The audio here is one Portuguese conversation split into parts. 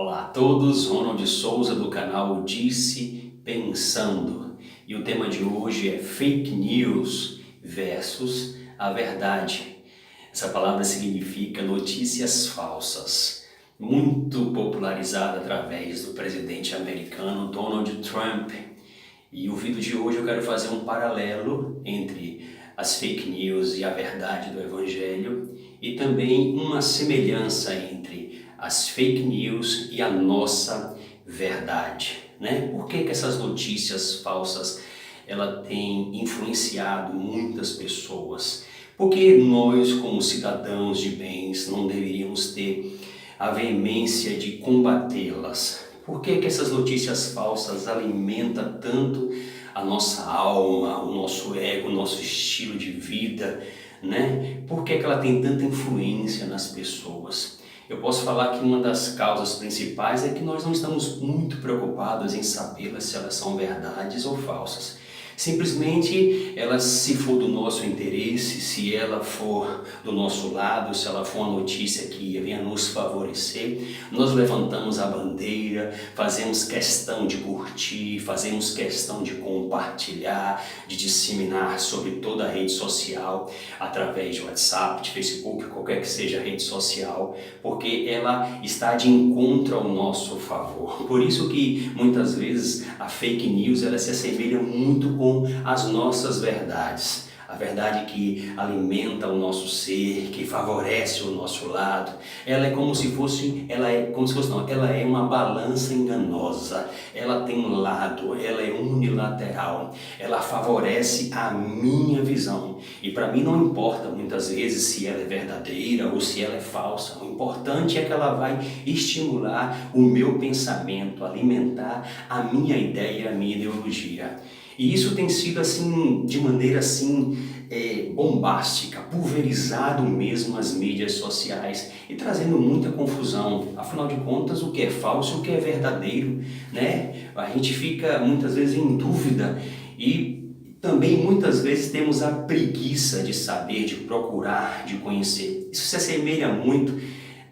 Olá a todos, Ronald Souza do canal Disse Pensando. E o tema de hoje é fake news versus a verdade. Essa palavra significa notícias falsas, muito popularizada através do presidente americano Donald Trump. E o vídeo de hoje eu quero fazer um paralelo entre as fake news e a verdade do Evangelho e também uma semelhança entre as fake news e a nossa verdade, né? Por que essas notícias falsas ela tem influenciado muitas pessoas? Porque nós, como cidadãos de bens, não deveríamos ter a veemência de combatê-las? Por que essas notícias falsas alimentam tanto a nossa alma, o nosso ego, o nosso estilo de vida, né? Por que ela tem tanta influência nas pessoas? Eu posso falar que uma das causas principais é que nós não estamos muito preocupados em saber se elas são verdades ou falsas. Simplesmente, ela, se for do nosso interesse, se ela for do nosso lado, se ela for uma notícia que venha nos favorecer, nós levantamos a bandeira, fazemos questão de curtir, fazemos questão de compartilhar, de disseminar sobre toda a rede social, através de WhatsApp, de Facebook, qualquer que seja a rede social, porque ela está de encontro ao nosso favor. Por isso que muitas vezes a fake news ela se assemelha muito com as nossas verdades. A verdade que alimenta o nosso ser, que favorece o nosso lado, ela é como se fosse, ela é uma balança enganosa, ela tem um lado, ela é unilateral, ela favorece a minha visão. E para mim não importa muitas vezes se ela é verdadeira ou se ela é falsa, o importante é que ela vai estimular o meu pensamento, alimentar a minha ideia, a minha ideologia. E isso tem sido assim, de maneira assim, bombástica, pulverizado mesmo as mídias sociais e trazendo muita confusão. Afinal de contas, o que é falso e o que é verdadeiro, né? A gente fica muitas vezes em dúvida e também muitas vezes temos a preguiça de saber, de procurar, de conhecer. Isso se assemelha muito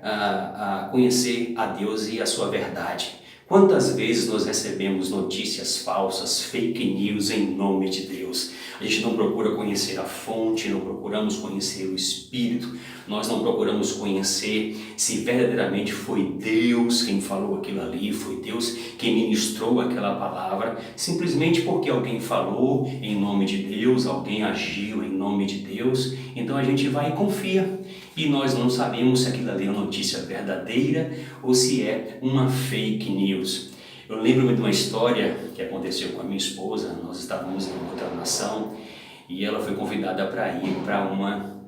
a conhecer a Deus e a sua verdade. Quantas vezes nós recebemos notícias falsas, fake news em nome de Deus? A gente não procura conhecer a fonte, não procuramos conhecer o Espírito, nós não procuramos conhecer se verdadeiramente foi Deus quem falou aquilo ali, foi Deus quem ministrou aquela palavra, simplesmente porque alguém falou em nome de Deus, alguém agiu em nome de Deus, então a gente vai e confia. E nós não sabemos se aquilo ali é uma notícia verdadeira ou se é uma fake news. Eu lembro de uma história que aconteceu com a minha esposa. Nós estávamos em outra nação e ela foi convidada para ir para uma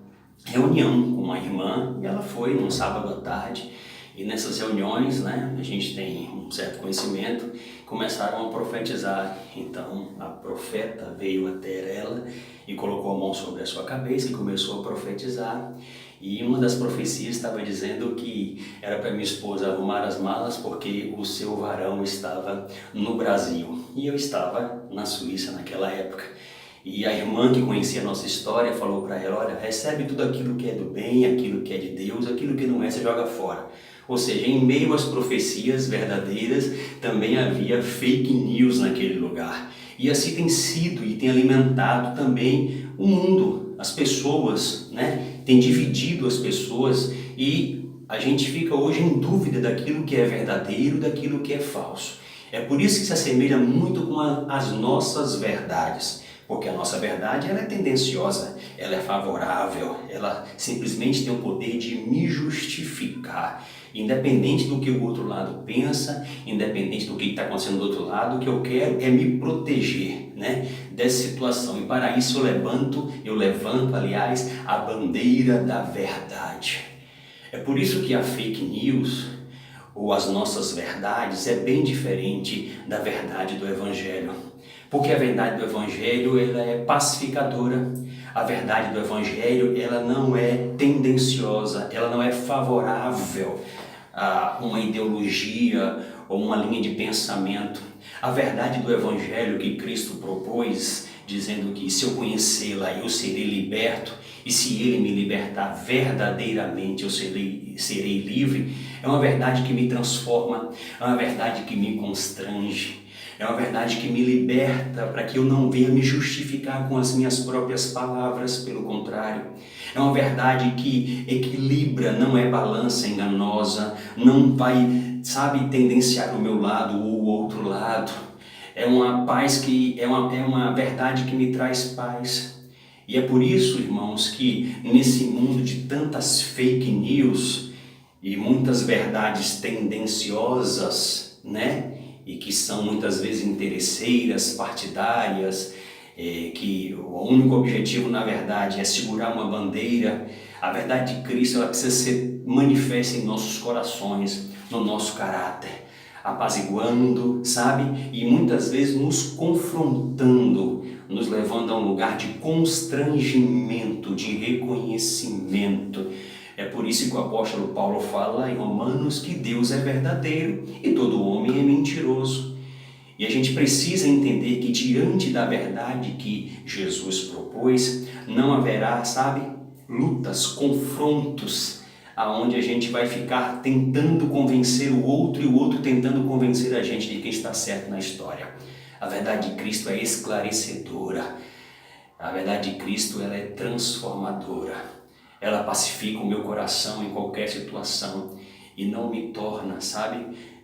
reunião com uma irmã e ela foi num sábado à tarde. E nessas reuniões, né, a gente tem um certo conhecimento, começaram a profetizar. Então a profeta veio até ela e colocou a mão sobre a sua cabeça e começou a profetizar. E uma das profecias estava dizendo que era para minha esposa arrumar as malas porque o seu varão estava no Brasil. E eu estava na Suíça naquela época. E a irmã que conhecia a nossa história falou para ela, olha, recebe tudo aquilo que é do bem, aquilo que é de Deus, aquilo que não é, você joga fora. Ou seja, em meio às profecias verdadeiras, também havia fake news naquele lugar. E assim tem sido e tem alimentado também o mundo, as pessoas, né? Tem dividido as pessoas e a gente fica hoje em dúvida daquilo que é verdadeiro, daquilo que é falso. É por isso que se assemelha muito com as nossas verdades. Porque a nossa verdade ela é tendenciosa, ela é favorável, ela simplesmente tem o poder de me justificar. Independente do que o outro lado pensa, independente do que está acontecendo do outro lado, o que eu quero é me proteger, né, dessa situação. E para isso eu levanto, aliás, a bandeira da verdade. É por isso que a fake news, ou as nossas verdades, é bem diferente da verdade do Evangelho. Porque a verdade do Evangelho ela é pacificadora, a verdade do Evangelho ela não é tendenciosa, ela não é favorável a uma ideologia ou uma linha de pensamento. A verdade do Evangelho que Cristo propôs dizendo que se eu conhecê-la eu serei liberto, e se Ele me libertar verdadeiramente eu serei livre, é uma verdade que me transforma, é uma verdade que me constrange, é uma verdade que me liberta para que eu não venha me justificar com as minhas próprias palavras, pelo contrário. É uma verdade que equilibra, não é balança enganosa, não vai, tendenciar o meu lado ou o outro lado. É uma paz que é uma verdade que me traz paz. E é por isso, irmãos, que nesse mundo de tantas fake news e muitas verdades tendenciosas, né? E que são muitas vezes interesseiras, partidárias, que o único objetivo na verdade é segurar uma bandeira. A verdade de Cristo ela precisa ser manifesta em nossos corações, no nosso caráter, apaziguando, e muitas vezes nos confrontando, nos levando a um lugar de constrangimento, de reconhecimento. É por isso que o apóstolo Paulo fala em Romanos que Deus é verdadeiro e todo homem é mentiroso. E a gente precisa entender que diante da verdade que Jesus propôs, não haverá, lutas, confrontos, aonde a gente vai ficar tentando convencer o outro e o outro tentando convencer a gente de quem está certo na história. A verdade de Cristo é esclarecedora. A verdade de Cristo ela é transformadora. Ela pacifica o meu coração em qualquer situação e não me torna,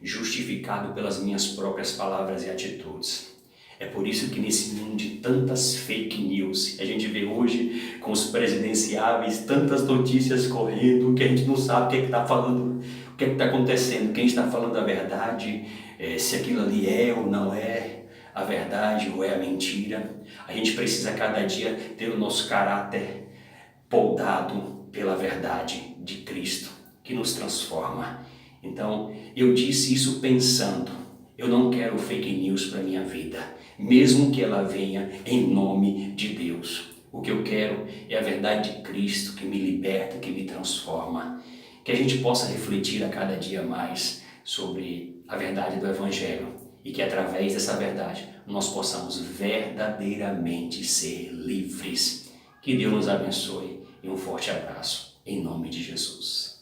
justificado pelas minhas próprias palavras e atitudes. É por isso que nesse mundo de tantas fake news, a gente vê hoje com os presidenciáveis tantas notícias correndo que a gente não sabe o que é que está falando, o que é que está acontecendo, quem está falando a verdade, se aquilo ali é ou não é a verdade ou é a mentira. A gente precisa cada dia ter o nosso caráter poldado pela verdade de Cristo, que nos transforma. Então, eu disse isso pensando, eu não quero fake news para a minha vida, mesmo que ela venha em nome de Deus. O que eu quero é a verdade de Cristo que me liberta, que me transforma. Que a gente possa refletir a cada dia mais sobre a verdade do Evangelho e que através dessa verdade nós possamos verdadeiramente ser livres. Que Deus nos abençoe e um forte abraço, em nome de Jesus.